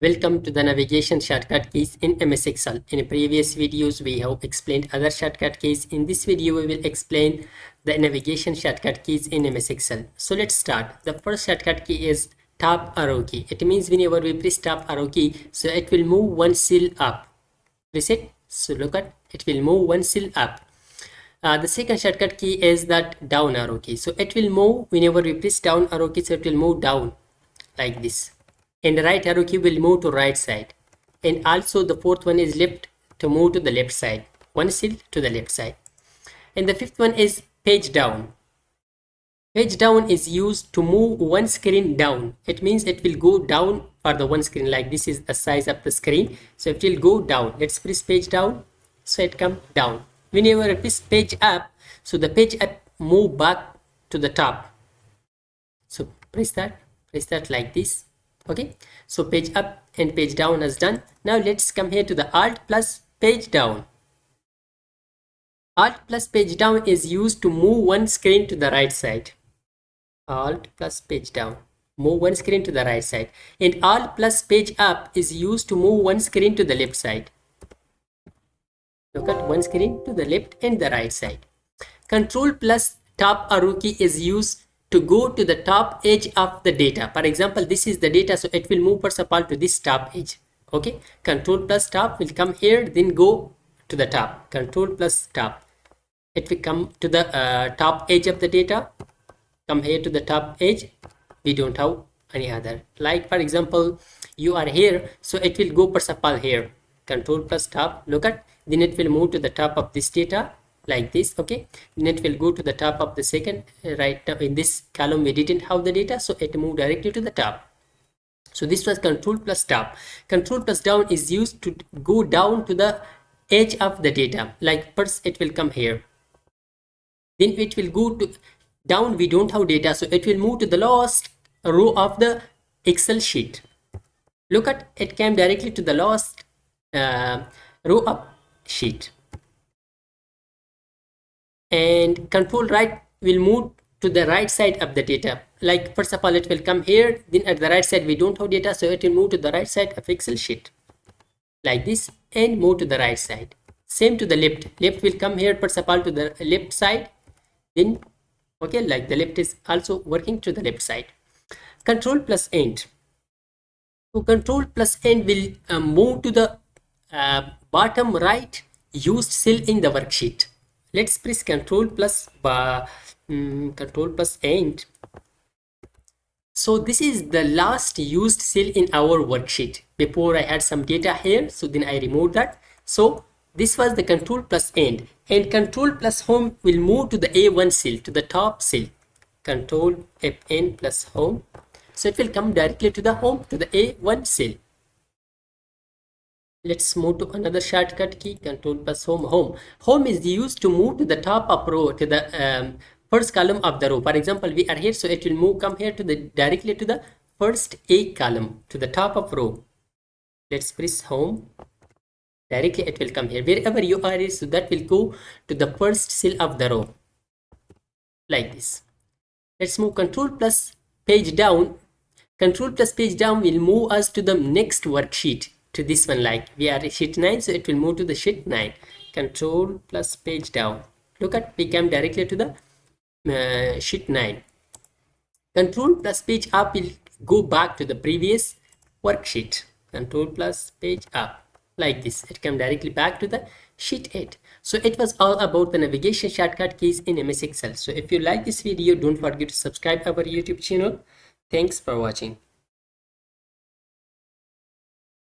Welcome to the navigation shortcut keys in MS Excel. In previous videos, we have explained other shortcut keys. In this video, we will explain the navigation shortcut keys in MS Excel. So let's start. The first shortcut key is top arrow key. It means whenever we press top arrow key, so it will move one cell up. Press it. So look at it will move one cell up. The second shortcut key is that down arrow key. So it will move whenever we press down arrow key, so it will move down like this. And the right arrow key will move to right side. And also the fourth one is left to move to the left side. One cell to the left side. And the fifth one is page down. Page down is used to move one screen down. It means it will go down for the one screen, like this is the size of the screen. So it will go down. Let's press page down. So it comes down. Whenever I press page up, so the page up move back to the top. So press that like this. Okay, so page up and page down is done. Now let's come here to the Alt plus page down. Alt plus page down is used to move one screen to the right side. Alt plus page down, move one screen to the right side. And Alt plus page up is used to move one screen to the left side. Look at one screen to the left and the right side. Control plus top arrow key is used to go to the top edge of the data. For example, this is the data, so it will move first of all to this top edge. Okay, control plus top will come here, then go to the top. Control plus top, it will come to the top edge of the data. Come here to the top edge. We don't have any other. Like for example, you are here, so it will go first of all here. Control plus top. Look at, then it will move to the top of this data. Like this. Okay, then it will go to the top of the second. Right now in this column we didn't have the data, so it moved directly to the top. So this was control plus top. Control plus down is used to go down to the edge of the data. Like first it will come here, then it will go to down. We don't have data, so it will move to the last row of the Excel sheet. Look at, it came directly to the last row of sheet. And control right will move to the right side of the data. Like first of all it will come here, then at the right side we don't have data, so it will move to the right side of Excel sheet like this and move to the right side. Same to the left will come here first of all to the left side, then okay, like the left is also working to the left side. Control plus end. So control plus end will move to the bottom right used cell in the worksheet. Let's press control plus end. So this is the last used cell in our worksheet. Before I had some data here, so then I removed that. So this was the control plus end, and control plus home will move to the A1 cell, to the top cell. Control Fn plus home, so it will come directly to the home, to the A1 cell. Let's move to another shortcut key, control plus home. Home is used to move to the top of row, to the first column of the row. For example, we are here, so it will move, come here to the directly to the first A column, to the top of row. Let's press home. Directly it will come here. Wherever you are, so that will go to the first cell of the row. Like this. Let's move control plus page down. Control plus page down will move us to the next worksheet. To this one, like we are sheet 9, so it will move to the sheet 9. Control plus page down. Look at, we came directly to the sheet 9. Control plus page up will go back to the previous worksheet. Control plus page up, like this, it came directly back to the sheet 8. So it was all about the navigation shortcut keys in MS Excel. So if you like this video, don't forget to subscribe our YouTube channel. Thanks for watching.